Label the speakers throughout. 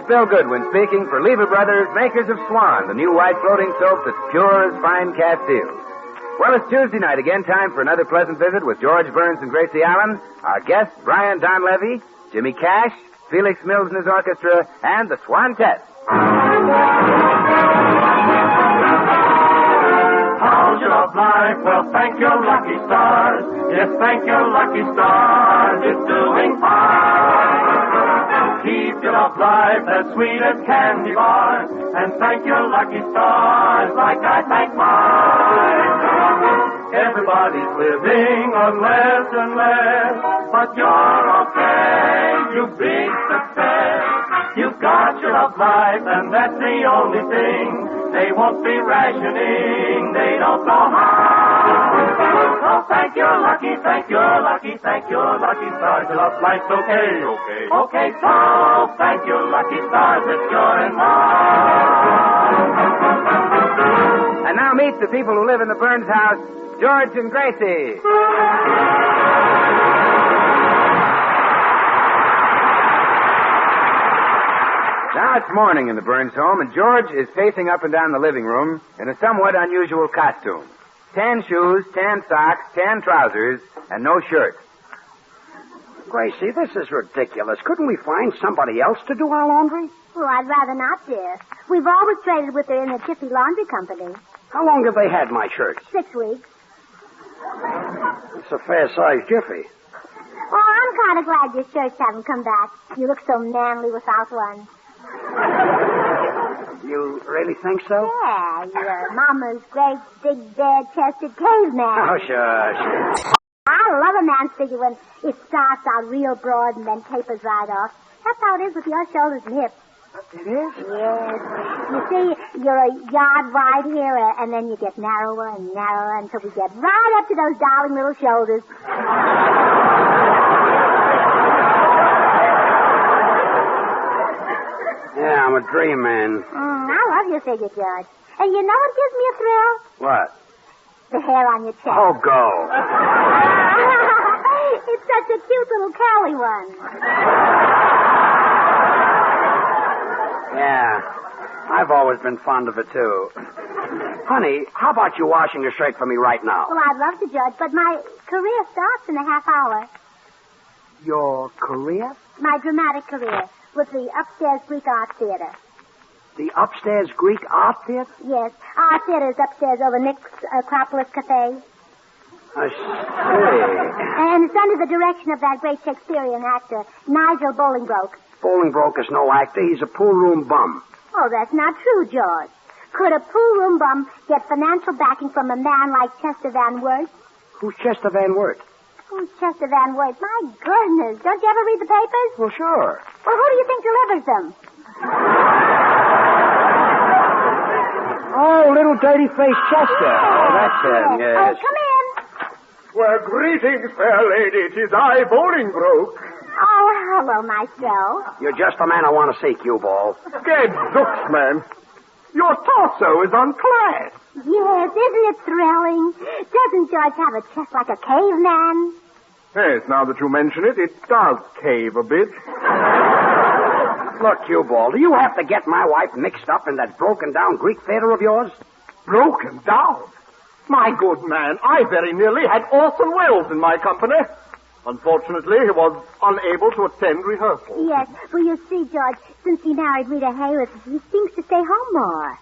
Speaker 1: is Bill Goodwin speaking for Lever Brothers, makers of Swan, the new white floating soap that's pure as fine castile. Well, it's Tuesday night again, time for another pleasant visit with George Burns and Gracie Allen, our guests Brian Donlevy, Jimmy Cash, Felix Mills and his orchestra, and the Swantette.
Speaker 2: How's your love life? Well, thank your lucky stars. Yes, thank your lucky stars. It's doing fine. Keep your love life as sweet as candy bars, and thank your lucky stars like I thank mine. Everybody's living on less and less, but you're okay, you big success. You've got your love life, and that's the only thing. They won't be rationing, they don't know how. Oh, thank your lucky, thank your lucky, thank your lucky stars. Your love life's okay. Okay, so thank your lucky stars that you're in love.
Speaker 1: And now meet the people who live in the Burns house, George and Gracie. Now it's morning in the Burns home, and George is pacing up and down the living room in a somewhat unusual costume. 10 shoes, 10 socks, 10 trousers, and no shirt.
Speaker 3: Gracie, this is ridiculous. Couldn't we find somebody else to do our laundry?
Speaker 4: Oh, I'd rather not, dear. We've always traded with her in the Chippy Laundry Company.
Speaker 3: How long have they had my shirts?
Speaker 4: 6 weeks.
Speaker 3: It's a fair-sized jiffy.
Speaker 4: Oh, I'm kind of glad your shirts haven't come back. You look so manly without one.
Speaker 3: You really think so?
Speaker 4: Yeah, you're Mama's great, big, bare-chested caveman.
Speaker 3: Oh, sure.
Speaker 4: I love a man's figure when it starts out real broad and then tapers right off. That's how it is with your shoulders and hips.
Speaker 3: It is?
Speaker 4: Yes. You see, you're a yard wide here, and then you get narrower and narrower until we get right up to those darling little shoulders.
Speaker 3: Yeah, I'm a dream man.
Speaker 4: I love your figure, George. And you know what gives me a thrill?
Speaker 3: What?
Speaker 4: The hair on your chest.
Speaker 3: Oh, go.
Speaker 4: It's such a cute little curly one.
Speaker 3: Yeah, I've always been fond of it, too. Honey, how about you washing a shirt for me right now?
Speaker 4: Well, I'd love to, George, but my career starts in a half hour.
Speaker 3: Your career?
Speaker 4: My dramatic career with the Upstairs Greek Art Theater.
Speaker 3: The Upstairs Greek Art Theater?
Speaker 4: Yes, our theater is upstairs over Nick's Acropolis Cafe.
Speaker 3: I see.
Speaker 4: And it's under the direction of that great Shakespearean actor, Nigel Bolingbroke.
Speaker 3: Bolingbroke is no actor. He's a pool room bum.
Speaker 4: Oh, that's not true, George. Could a pool room bum get financial backing from a man like Chester Van Wert?
Speaker 3: Who's Chester Van Wert?
Speaker 4: Who's Chester Van Wert? My goodness. Don't you ever read the papers?
Speaker 3: Well, sure.
Speaker 4: Well, who do you think delivers them?
Speaker 3: Oh, little dirty-faced Chester. Oh, that's him, yes.
Speaker 4: Oh, come in.
Speaker 2: Well, greetings, fair lady. 'Tis I, Bolingbroke.
Speaker 4: Oh, hello, Maestro.
Speaker 3: You're just the man I want to see, cue ball.
Speaker 2: Gadzooks, man. Your torso is unclad.
Speaker 4: Yes, isn't it thrilling? Doesn't George have a chest like a caveman?
Speaker 2: Yes, now that you mention it, it does cave a bit.
Speaker 3: Look, cue ball, do you have to get my wife mixed up in that broken-down Greek theater of yours?
Speaker 2: Broken down? My good man, I very nearly had Orson Welles in my company. Unfortunately, he was unable to attend rehearsal.
Speaker 4: Yes, well, you see, George, since he married Rita Hayworth, he seems to stay home more.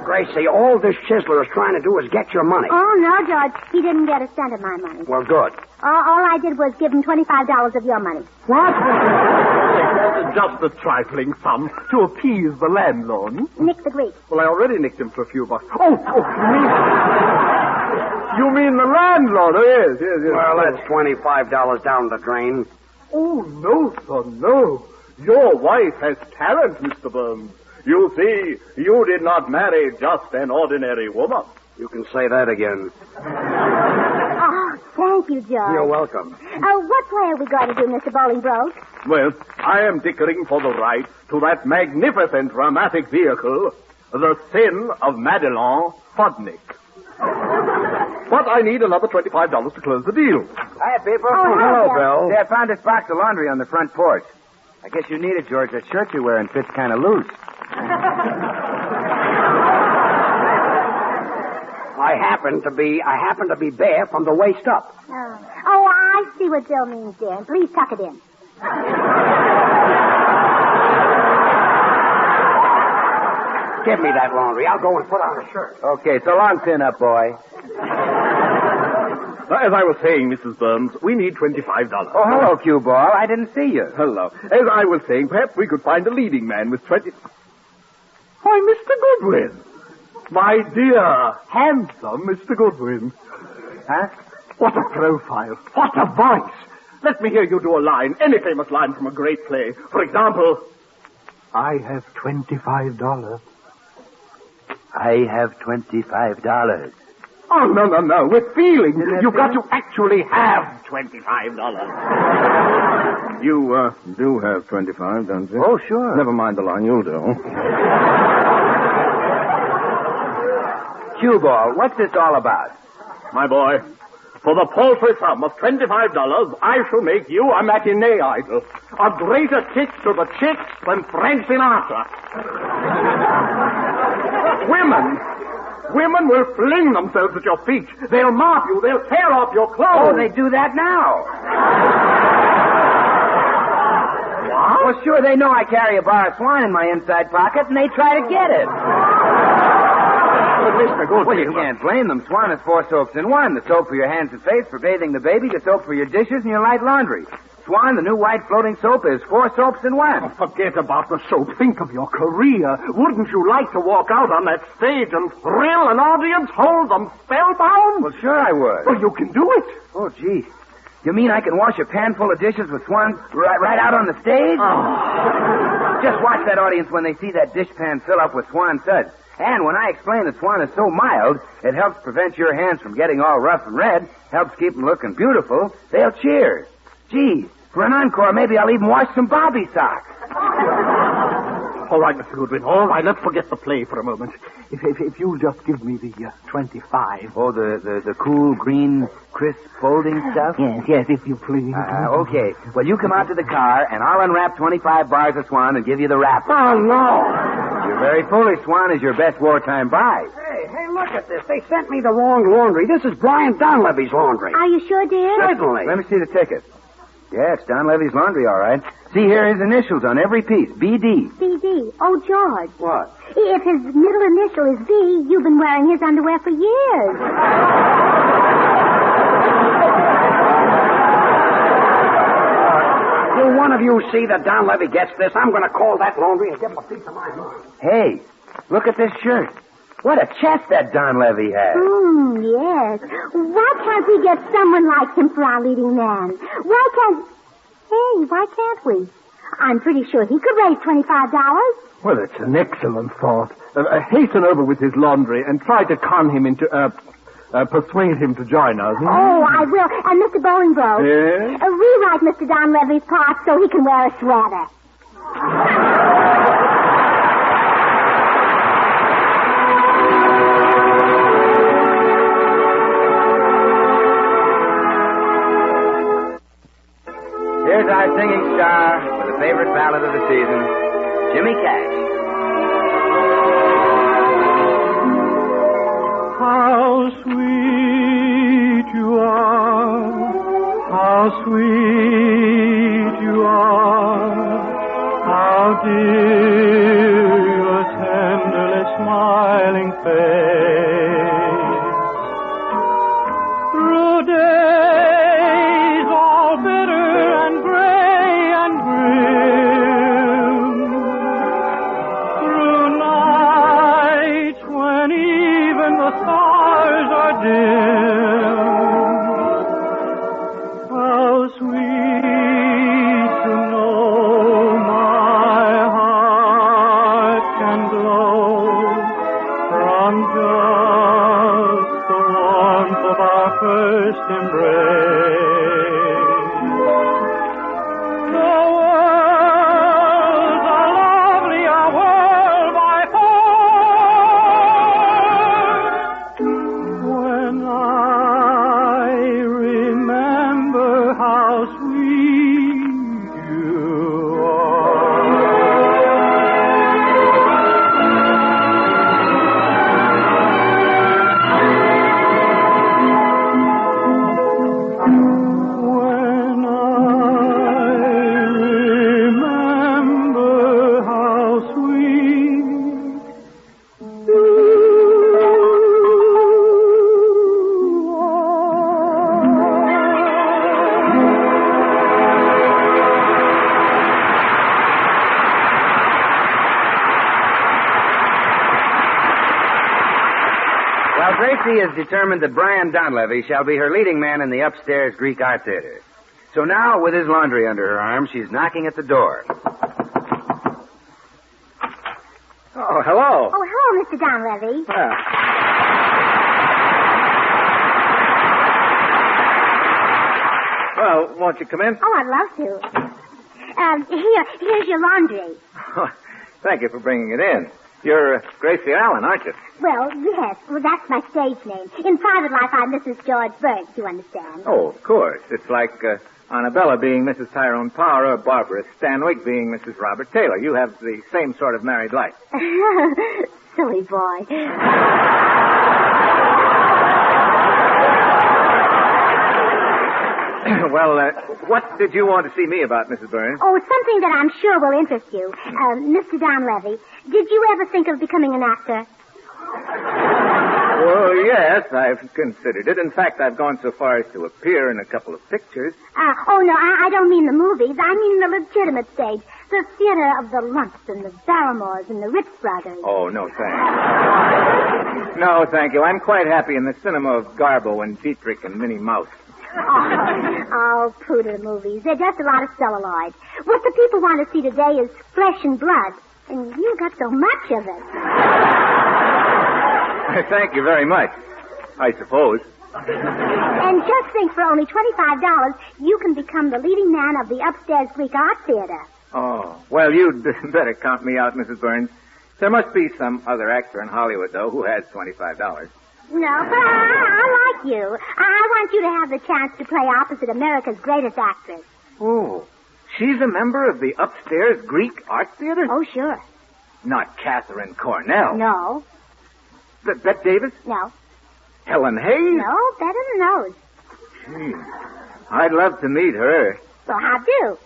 Speaker 3: Gracie, all this chiseler is trying to do is get your money.
Speaker 4: Oh, no, George, he didn't get a cent of my money.
Speaker 3: Well, good.
Speaker 4: All I did was give him $25 of your money.
Speaker 3: What?
Speaker 2: Just a trifling sum to appease the landlord.
Speaker 4: Nick the Greek.
Speaker 2: Well, I already nicked him for a few bucks. You mean the landlord? Oh, yes.
Speaker 3: Well, that's $25 down the drain.
Speaker 2: Oh, no, son, no. Your wife has talent, Mr. Burns. You see, you did not marry just an ordinary woman.
Speaker 3: You can say that again.
Speaker 4: Oh, thank you, George.
Speaker 3: You're welcome.
Speaker 4: What play are we going to do, Mr. Bolingbroke?
Speaker 2: Well, I am dickering for the right to that magnificent dramatic vehicle, The Sin of Madelon Fudnick. But I need another $25 to close the deal.
Speaker 1: Hi, people.
Speaker 4: Oh, hello,
Speaker 3: Bill.
Speaker 1: See, I found this box of laundry on the front porch. I guess you need it, George. That shirt you're wearing fits kind of loose.
Speaker 3: I happen to be bare from the waist up.
Speaker 4: Oh, I see what Bill means, dear. Please tuck it in.
Speaker 3: Give me that laundry. I'll go and put on a shirt.
Speaker 1: Okay, so long, pin-up boy.
Speaker 2: As I was saying, Mrs. Burns, we need $25.
Speaker 1: Oh, hello, cue ball. I didn't see you.
Speaker 2: Hello. As I was saying, perhaps we could find a leading man with 20... Why, Mr. Goodwin. My dear, handsome Mr. Goodwin.
Speaker 1: Huh?
Speaker 2: What a profile. What a voice. Let me hear you do a line, any famous line from a great play. For example, I have $25.
Speaker 1: I have $25.
Speaker 2: Oh, no. With feeling. You've got to actually have $25. You do have 25, don't you?
Speaker 1: Oh, sure.
Speaker 2: Never mind the line, you'll do.
Speaker 1: Cue ball, what's this all about?
Speaker 2: My boy, for the paltry sum of $25, I shall make you a matinee idol. A greater kick to the chicks than Frank Sinatra. Women will fling themselves at your feet. They'll mob you. They'll tear off your clothes.
Speaker 1: Oh, they do that now.
Speaker 2: What?
Speaker 1: Well, sure, they know I carry a bar of Swan in my inside pocket, and they try to get it.
Speaker 2: But Mr. Goodwin...
Speaker 1: Well, you can't blame them. Swan is 4 soaps in one. The soap for your hands and face, for bathing the baby, the soap for your dishes, and your light laundry. Swan, the new white floating soap, is 4 soaps in one.
Speaker 2: Oh, forget about the soap. Think of your career. Wouldn't you like to walk out on that stage and thrill an audience, hold them spellbound?
Speaker 1: Well, sure I would.
Speaker 2: Well, you can do it.
Speaker 1: Oh, gee. You mean I can wash a pan full of dishes with Swan right out on the stage?
Speaker 2: Oh.
Speaker 1: Just watch that audience when they see that dish pan fill up with Swan suds. And when I explain that Swan is so mild, it helps prevent your hands from getting all rough and red, helps keep them looking beautiful, they'll cheer. Gee, for an encore, maybe I'll even wash some Bobby socks.
Speaker 2: All right, Mr. Goodwin. All right, let's forget the play for a moment. If you'll just give me the 25.
Speaker 1: Oh, the cool, green, crisp folding stuff?
Speaker 2: Yes, if you please.
Speaker 1: Okay. Well, you come out to the car, and I'll unwrap 25 bars of Swan and give you the wrap.
Speaker 2: Oh, no.
Speaker 1: You're very foolish. Swan is your best wartime buy.
Speaker 3: Hey, look at this. They sent me the wrong laundry. This is Brian Donlevy's laundry.
Speaker 4: Are you sure, dear?
Speaker 3: Certainly.
Speaker 1: Let me see the ticket. Yeah, it's Donlevy's laundry, all right. See here, his initials on every piece. B.D.
Speaker 4: B.D. Oh, George.
Speaker 3: What?
Speaker 4: If his middle initial is V, you've been wearing his underwear for years.
Speaker 3: Will one of you see that Donlevy gets this? I'm going to call that laundry and give him a piece of my mind.
Speaker 1: Hey, look at this shirt. What a chest that Donlevy has.
Speaker 4: Yes. Why can't we get someone like him for our leading man? Why can't we? I'm pretty sure he could raise $25.
Speaker 2: Well, it's an excellent thought. Hasten over with his laundry and try to con him into, persuade him to join us.
Speaker 4: Oh, I will. And Mr. Bolingbroke.
Speaker 2: Yes?
Speaker 4: Rewrite Mr. Donlevy's part so he can wear a sweater.
Speaker 1: Here's our singing star with a favorite ballad of the season, Jimmy Cash.
Speaker 2: How sweet you are, how sweet you are, how dear your tenderly smiling face. Through days all bitter and gray and grim, through nights when even the stars are dim, how sweet
Speaker 1: Gracie has determined that Brian Donlevy shall be her leading man in the upstairs Greek Art Theater. So now, with his laundry under her arm, she's knocking at the door.
Speaker 5: Oh, hello.
Speaker 4: Oh, hello, Mr. Donlevy.
Speaker 5: Well, won't you come in?
Speaker 4: Oh, I'd love to. Here's your laundry.
Speaker 5: Thank you for bringing it in. You're Gracie Allen, aren't you?
Speaker 4: Well, yes. Well, that's my stage name. In private life, I'm Mrs. George Burns, you understand?
Speaker 5: Oh, of course. It's like Annabella being Mrs. Tyrone Power or Barbara Stanwyck being Mrs. Robert Taylor. You have the same sort of married life.
Speaker 4: Silly boy.
Speaker 5: Well, what did you want to see me about, Mrs. Burns?
Speaker 4: Oh, something that I'm sure will interest you. Mr. Donlevy, did you ever think of becoming an actor?
Speaker 5: Well, yes, I've considered it. In fact, I've gone so far as to appear in a couple of pictures.
Speaker 4: Oh, no, I don't mean the movies. I mean the legitimate stage. The theater of the Lumps and the Barrymores and the Ritz Brothers.
Speaker 5: Oh, no, thanks. No, thank you. I'm quite happy in the cinema of Garbo and Dietrich and Minnie Mouse.
Speaker 4: Oh, pooh to the movies. They're just a lot of celluloid. What the people want to see today is flesh and blood. And you got so much of it.
Speaker 5: Thank you very much, I suppose.
Speaker 4: And just think, for only $25, you can become the leading man of the upstairs Greek Art Theater.
Speaker 5: Oh, well, you'd better count me out, Mrs. Burns. There must be some other actor in Hollywood, though, who has $25.
Speaker 4: No, but I like you. I want you to have the chance to play opposite America's greatest actress.
Speaker 5: Oh, she's a member of the upstairs Greek Art Theater?
Speaker 4: Oh, sure.
Speaker 5: Not Catherine Cornell.
Speaker 4: No.
Speaker 5: Bette Davis?
Speaker 4: No.
Speaker 5: Helen Hayes?
Speaker 4: No, better than those.
Speaker 5: Gee, I'd love to meet her.
Speaker 4: Well, how do?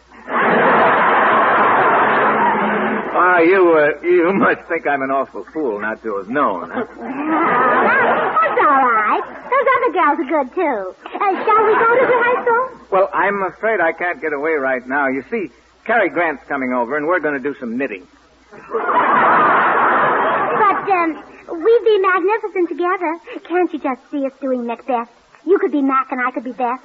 Speaker 5: You must think I'm an awful fool not to have known, huh?
Speaker 4: That's all right. Those other girls are good, too. Shall we go to rehearsal?
Speaker 5: Well, I'm afraid I can't get away right now. You see, Cary Grant's coming over, and we're going to do some knitting.
Speaker 4: But, we'd be magnificent together. Can't you just see us doing Macbeth? You could be Mac and I could be Beth.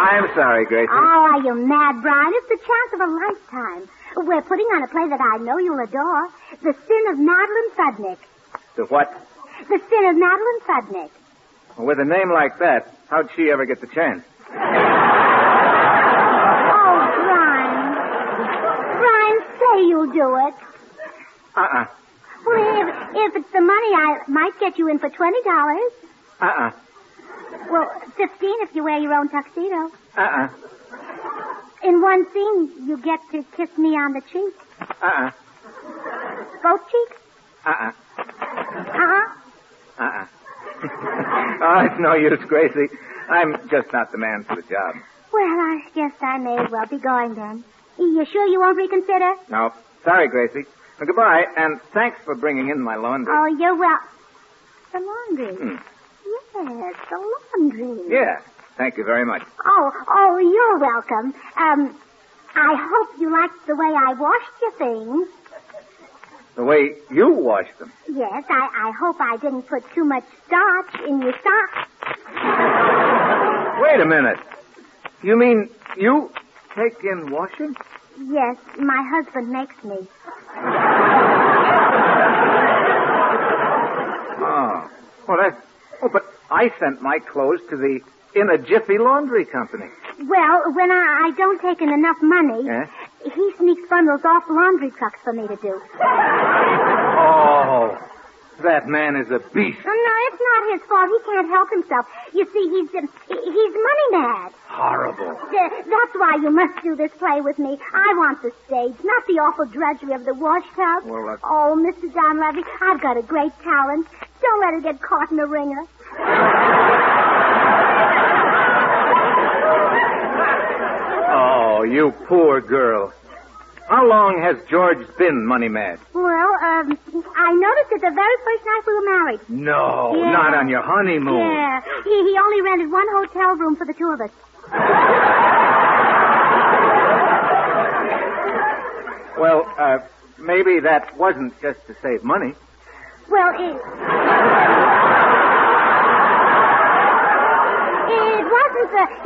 Speaker 5: I'm sorry, Gracie.
Speaker 4: Oh, are you mad, Brian? It's the chance of a lifetime. We're putting on a play that I know you'll adore. The Sin of Madeline Fudnick.
Speaker 5: The what?
Speaker 4: The Sin of Madeline Fudnick.
Speaker 5: Well, with a name like that, how'd she ever get the chance?
Speaker 4: Oh, Brian. Brian, say you'll do it.
Speaker 5: Uh-uh.
Speaker 4: Well, if it's the money, I might get you in for $20.
Speaker 5: Uh-uh.
Speaker 4: Well, $15 if you wear your own tuxedo.
Speaker 5: Uh-uh.
Speaker 4: In one scene, you get to kiss me on the cheek.
Speaker 5: Uh-uh.
Speaker 4: Both cheeks?
Speaker 5: Uh-uh.
Speaker 4: Uh-huh.
Speaker 5: Uh-uh. Oh, it's no use, Gracie. I'm just not the man for the job.
Speaker 4: Well, I guess I may as well be going then. You sure you won't reconsider?
Speaker 5: No. Sorry, Gracie. Well, goodbye, and thanks for bringing in my laundry.
Speaker 4: Oh, you're the laundry. Yes, the laundry.
Speaker 5: Yeah. Thank you very much.
Speaker 4: Oh, you're welcome. I hope you liked the way I washed your things.
Speaker 5: The way you washed them?
Speaker 4: Yes, I hope I didn't put too much starch in your socks.
Speaker 5: Wait a minute. You mean you take in washing?
Speaker 4: Yes, my husband makes me.
Speaker 5: Oh. Well, but I sent my clothes to the In a Jiffy Laundry Company.
Speaker 4: Well, when I don't take in enough money, he sneaks bundles off laundry trucks for me to do.
Speaker 5: Oh, that man is a beast.
Speaker 4: No, it's not his fault. He can't help himself. You see, he's money mad.
Speaker 5: Horrible.
Speaker 4: That's why you must do this play with me. I want the stage, not the awful drudgery of the wash tub.
Speaker 5: Well,
Speaker 4: Oh, Mr. Donlevy, I've got a great talent. Don't let it get caught in a ringer.
Speaker 5: Oh, you poor girl. How long has George been money mad?
Speaker 4: Well, I noticed it the very first night we were married.
Speaker 5: No,
Speaker 4: Yeah.
Speaker 5: not on your honeymoon.
Speaker 4: Yeah. He only rented one hotel room for the two of us.
Speaker 5: Well, maybe that wasn't just to save money.
Speaker 4: Well,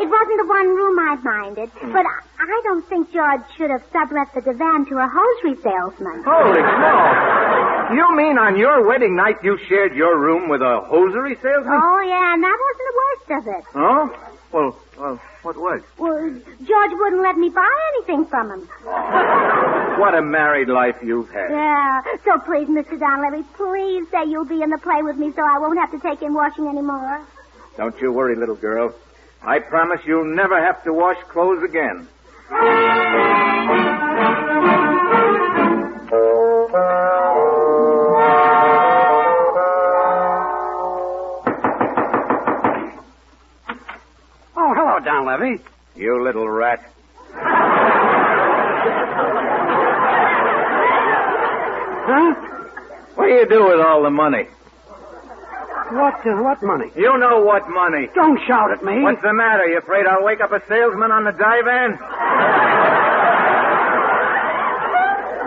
Speaker 4: wasn't the one room I minded. But I don't think George should have sublet the divan to a hosiery salesman.
Speaker 5: Holy smokes. You mean on your wedding night you shared your room with a hosiery salesman?
Speaker 4: Oh, yeah, and that wasn't the worst of it.
Speaker 5: Oh? Well, what was?
Speaker 4: Well, George wouldn't let me buy anything from him.
Speaker 5: What a married life you've had.
Speaker 4: Yeah. So please, Mr. Donlevy, please say you'll be in the play with me so I won't have to take in washing anymore.
Speaker 5: Don't you worry, little girl. I promise you'll never have to wash clothes again.
Speaker 3: Oh, hello, Donlevy.
Speaker 5: You little rat.
Speaker 3: Huh?
Speaker 5: What do you do with all the money?
Speaker 3: What money?
Speaker 5: You know what money.
Speaker 3: Don't shout at me.
Speaker 5: What's the matter? You afraid I'll wake up a salesman on the divan?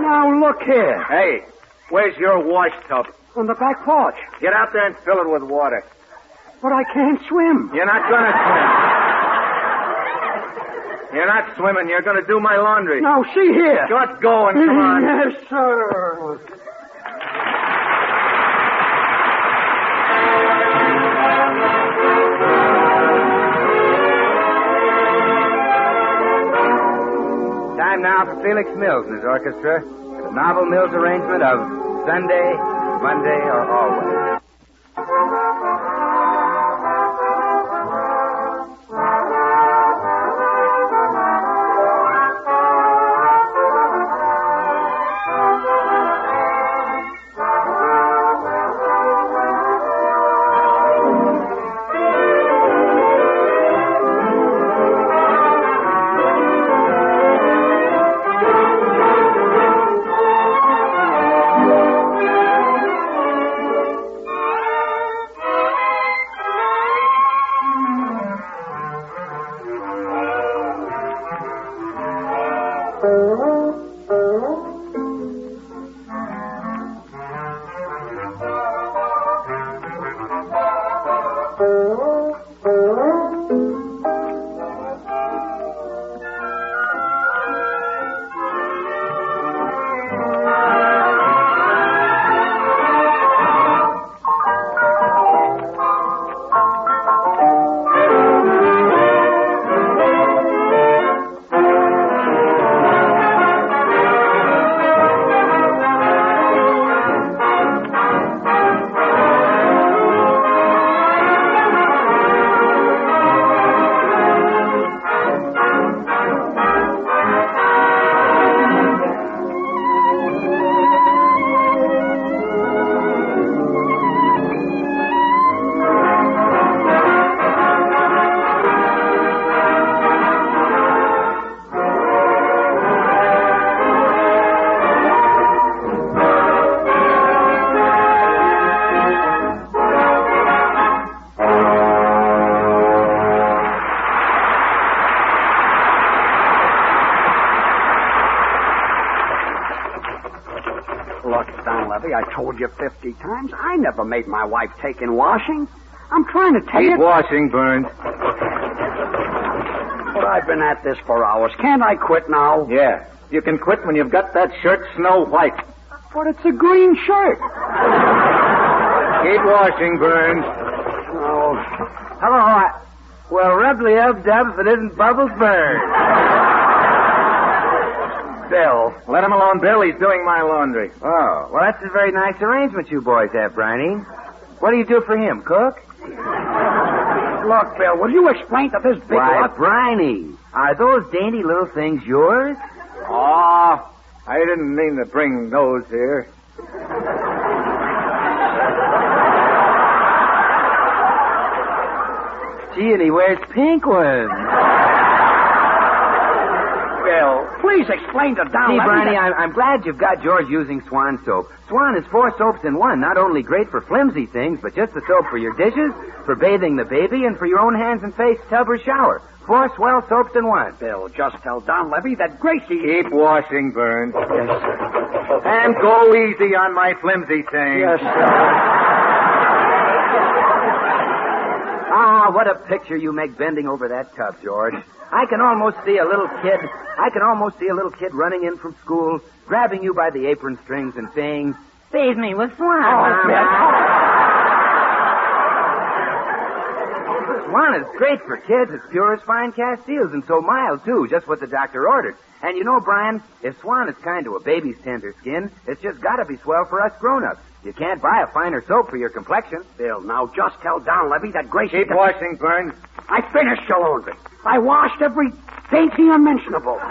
Speaker 3: Now, look here.
Speaker 5: Hey, where's your wash tub?
Speaker 3: On the back porch.
Speaker 5: Get out there and fill it with water.
Speaker 3: But I can't swim.
Speaker 5: You're not gonna swim. You're not swimming. You're gonna do my laundry.
Speaker 3: Now, see here.
Speaker 5: Get going, come on.
Speaker 3: Yes, sir.
Speaker 1: Time now for Felix Mills and his orchestra with a novel Mills arrangement of Sunday, Monday, or Always.
Speaker 3: I told you 50 times. I never made my wife take in washing. I'm trying to tell you.
Speaker 5: Keep washing, Burns.
Speaker 3: But I've been at this for hours. Can't I quit now?
Speaker 5: Yeah. You can quit when you've got that shirt snow white.
Speaker 3: But it's a green shirt.
Speaker 5: Keep washing, Burns.
Speaker 3: Oh.
Speaker 1: Hello. Well, rubly up, Dub, if it isn't Bubbles Burns.
Speaker 3: Bill.
Speaker 5: Let him alone, Bill. He's doing my laundry.
Speaker 1: Oh, well, that's a very nice arrangement you boys have, Briney. What do you do for him, cook?
Speaker 3: Look, Bill, will you explain to this big
Speaker 1: Why,
Speaker 3: lot?
Speaker 1: Briney, are those dainty little things yours?
Speaker 5: Oh, I didn't mean to bring those here.
Speaker 1: Gee, and he wears pink ones.
Speaker 3: Bill, please explain to Don.
Speaker 1: See, Briney, I'm glad you've got George using Swan soap. Swan is 4 soaps in one. Not only great for flimsy things, but just the soap for your dishes, for bathing the baby, and for your own hands and face, tub or shower. 4 swell soaps in one.
Speaker 3: Bill, just tell Donlevy that Gracie...
Speaker 5: Keep washing, Burns.
Speaker 3: Yes, sir.
Speaker 5: And go easy on my flimsy things.
Speaker 3: Yes, sir.
Speaker 1: Ah, what a picture you make bending over that tub, George. I can almost see a little kid running in from school, grabbing you by the apron strings and saying, "Bathe me with Swan." Swan is great for kids. It's pure as fine cast seals and so mild, too, just what the doctor ordered. And you know, Brian, if Swan is kind to a baby's tender skin, it's just got to be swell for us grown-ups. You can't buy a finer soap for your complexion.
Speaker 3: Bill, now just tell Donlevy that Gracie...
Speaker 5: Keep washing, Burns.
Speaker 3: I finished your laundry. I washed every dainty imaginable.
Speaker 1: And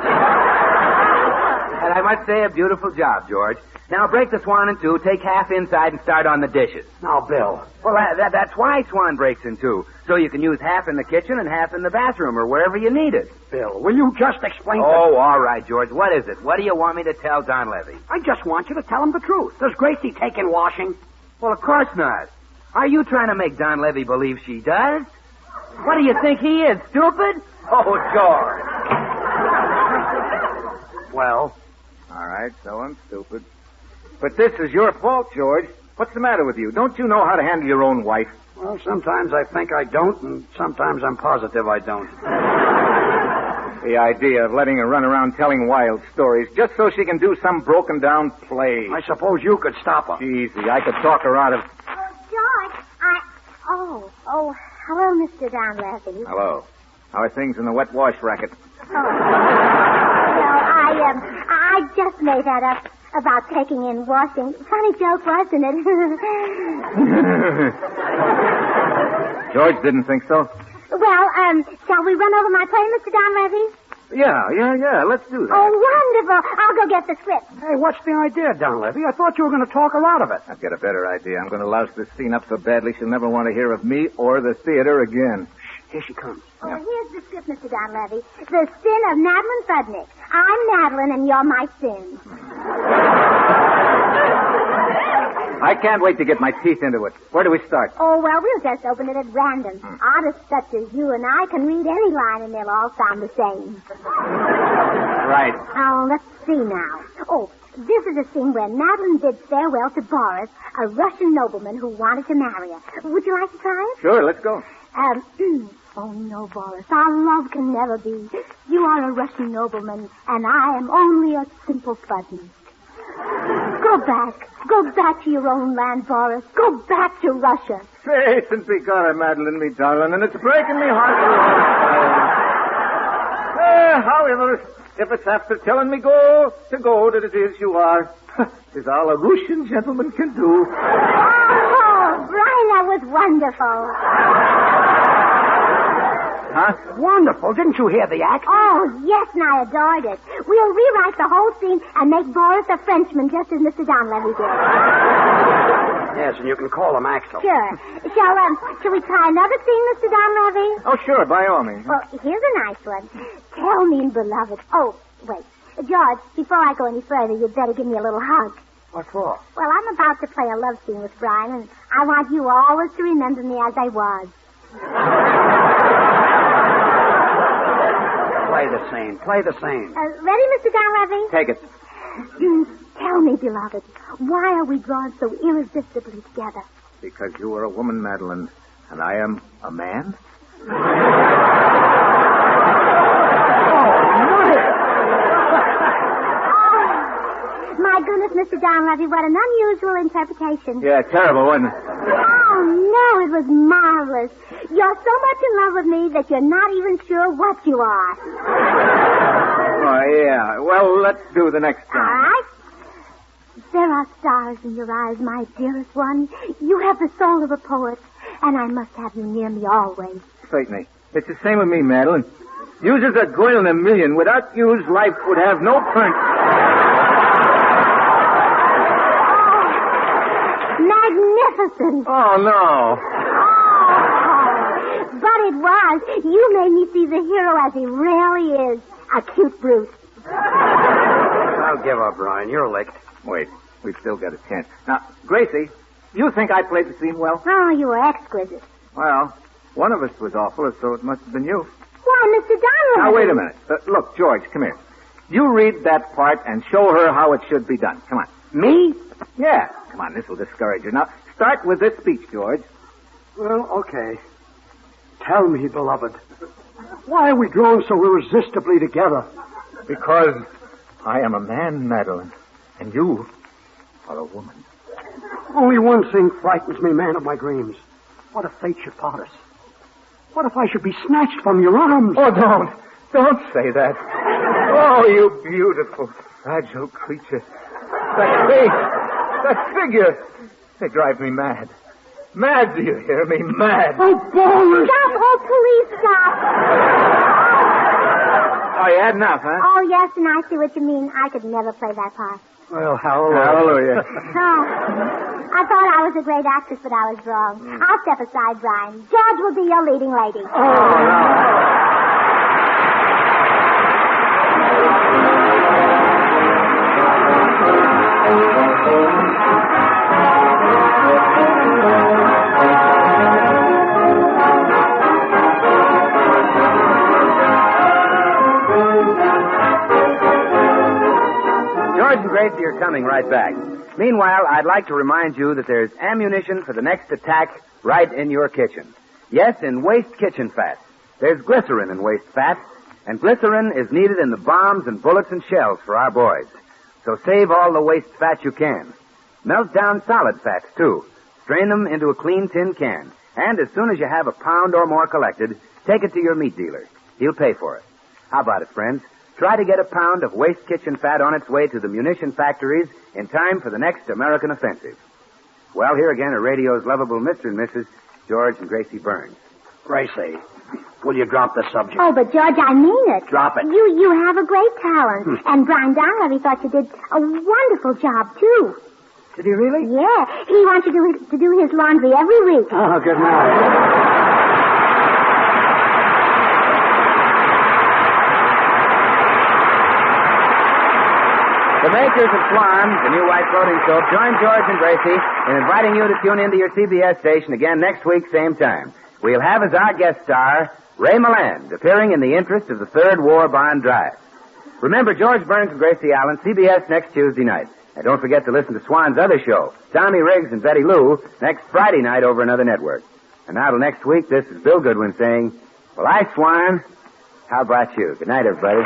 Speaker 1: I must say, a beautiful job, George. Now break the Swan in two, take half inside, and start on the dishes.
Speaker 3: Now, Bill.
Speaker 1: Well, that's why Swan breaks in two, so you can use half in the kitchen and half in the bathroom or wherever you need it.
Speaker 3: Bill, will you just explain...
Speaker 1: Oh, all right, George. What is it? What do you want me to tell Donlevy?
Speaker 3: I just want you to tell him the truth. Does Gracie take in washing?
Speaker 1: Well, of course not. Are you trying to make Donlevy believe she does? What do you think he is, stupid? Oh, George.
Speaker 3: Well...
Speaker 5: All right, so I'm stupid. But this is your fault, George. What's the matter with you? Don't you know how to handle your own wife?
Speaker 3: Well, sometimes I think I don't, and sometimes I'm positive I don't.
Speaker 5: The idea of letting her run around telling wild stories just so she can do some broken-down play.
Speaker 3: I suppose you could stop her.
Speaker 5: Easy. I could talk her out of...
Speaker 4: George, Oh, hello, Mr. Donlevy.
Speaker 5: Hello. How are things in the wet wash racket?
Speaker 4: I just made that up about taking in washing. Funny joke, wasn't it?
Speaker 5: George didn't think so.
Speaker 4: Well, shall we run over my play, Mr. Donlevy?
Speaker 5: Yeah. Let's do that.
Speaker 4: Oh, wonderful. I'll go get the script.
Speaker 3: Hey, what's the idea, Donlevy? I thought you were going to talk her out of it.
Speaker 5: I've got a better idea. I'm going to louse this scene up so badly she'll never want to hear of me or the theater again.
Speaker 3: Here she comes.
Speaker 4: Oh, here's the script, Mr. Donlevy. The Sin of Madeline Fudnick. I'm Madeline, and you're my sin.
Speaker 5: I can't wait to get my teeth into it. Where do we start?
Speaker 4: Oh, well, we'll just open it at random. Artists such as you and I can read any line, and they'll all sound the same.
Speaker 5: Right.
Speaker 4: Oh, let's see now. Oh, this is a scene where Madeline bids farewell to Boris, a Russian nobleman who wanted to marry her. Would you like to try it?
Speaker 5: Sure, let's go.
Speaker 4: Oh, no, Boris. Our love can never be. You are a Russian nobleman, and I am only a simple Fudnick. Go back. Go back to your own land, Boris. Go back to Russia.
Speaker 5: Faith and be God, Madeline, me darling, and it's breaking me heart. However, if it's after telling me go that it is you are, is all a Russian gentleman can do.
Speaker 4: Oh, Brian, that was wonderful.
Speaker 5: Huh?
Speaker 3: Wonderful. Didn't you hear the act?
Speaker 4: Oh, yes, and I adored it. We'll rewrite the whole scene and make Boris a Frenchman, just as Mr. Donlevy did.
Speaker 3: Yes, and you can call him Axel.
Speaker 4: Sure. Shall we try another scene, Mr. Donlevy?
Speaker 5: Oh, sure, by all means.
Speaker 4: Well, here's a nice one. Tell me, beloved. Oh, wait. George, before I go any further, you'd better give me a little hug.
Speaker 3: What for?
Speaker 4: Well, I'm about to play a love scene with Brian, and I want you always to remember me as I was.
Speaker 3: Play the scene.
Speaker 4: Ready, Mr. Donlevy?
Speaker 5: Take it.
Speaker 4: Tell me, beloved, why are we drawn so irresistibly together?
Speaker 5: Because you are a woman, Madeline, and I am a man?
Speaker 4: My goodness, Mr. Donlevy, what an unusual interpretation.
Speaker 5: Yeah, terrible, wasn't it?
Speaker 4: Oh, no, it was marvelous. You're so much in love with me that you're not even sure what you are.
Speaker 5: Oh, yeah. Well, let's do the next
Speaker 4: All
Speaker 5: time.
Speaker 4: right. There are stars in your eyes, my dearest one. You have the soul of a poet, and I must have you near me always.
Speaker 5: Certainly. It's the same with me, Madeline. Yous is a girl in a million. Without yous, life would have no point.
Speaker 4: Magnificent.
Speaker 5: Oh, no.
Speaker 4: But it was. You made me see the hero as he really is. A cute brute.
Speaker 3: I'll give up, Brian. You're licked.
Speaker 5: Wait, we've still got a chance. Now, Gracie, you think I played the scene well?
Speaker 4: Oh, you were exquisite.
Speaker 5: Well, one of us was awful, so it must have been you.
Speaker 4: Why, Mr. Donlevy?
Speaker 5: Now, wait a minute. Look, George, come here. You read that part and show her how it should be done. Come on.
Speaker 3: Me?
Speaker 5: Yeah. Come on, this will discourage her. Now, start with this speech, George.
Speaker 3: Well, okay. Tell me, beloved, why are we drawn so irresistibly together?
Speaker 5: Because I am a man, Madeline, and you are a woman.
Speaker 3: Only one thing frightens me, man of my dreams. What if fate should part us? What if I should be snatched from your arms?
Speaker 5: Oh, don't say that. Oh, you beautiful, fragile creature. That face, that figure, they drive me mad. Mad, do you hear me? Mad.
Speaker 3: Oh, Boris!
Speaker 4: Stop! Oh, please stop!
Speaker 5: Oh, you had enough, huh?
Speaker 4: Oh, yes, and I see what you mean. I could never play that part.
Speaker 3: Well, hallelujah.
Speaker 5: Hallelujah.
Speaker 4: Oh, I thought I was a great actress, but I was wrong. I'll step aside, Brian. George will be your leading lady.
Speaker 5: Oh, no.
Speaker 1: George and Gracie are coming right back. Meanwhile, I'd like to remind you that there's ammunition for the next attack right in your kitchen. Yes, in waste kitchen fat. There's glycerin in waste fat, and glycerin is needed in the bombs and bullets and shells for our boys. So save all the waste fat you can. Melt down solid fats, too. Strain them into a clean tin can. And as soon as you have a pound or more collected, take it to your meat dealer. He'll pay for it. How about it, friends? Try to get a pound of waste kitchen fat on its way to the munition factories in time for the next American offensive. Well, here again are radio's lovable Mr. and Mrs. George and Gracie Burns.
Speaker 3: Gracie, will you drop the subject?
Speaker 4: Oh, but George, I mean it.
Speaker 3: Drop it.
Speaker 4: You have a great talent. And Brian Donlevy thought you did a wonderful job, too.
Speaker 3: Did he really?
Speaker 4: Yeah. He wants you to do his laundry every week.
Speaker 3: Oh, good night.
Speaker 1: The makers of Swan, the new white floating soap, join George and Gracie in inviting you to tune into your CBS station again next week, same time. We'll have as our guest star Ray Milland, appearing in the interest of the Third War Bond Drive. Remember, George Burns and Gracie Allen, CBS next Tuesday night. And don't forget to listen to Swan's other show, Tommy Riggs and Betty Lou, next Friday night over another network. And now till next week, this is Bill Goodwin saying, well, I, Swan, how about you? Good night, everybody.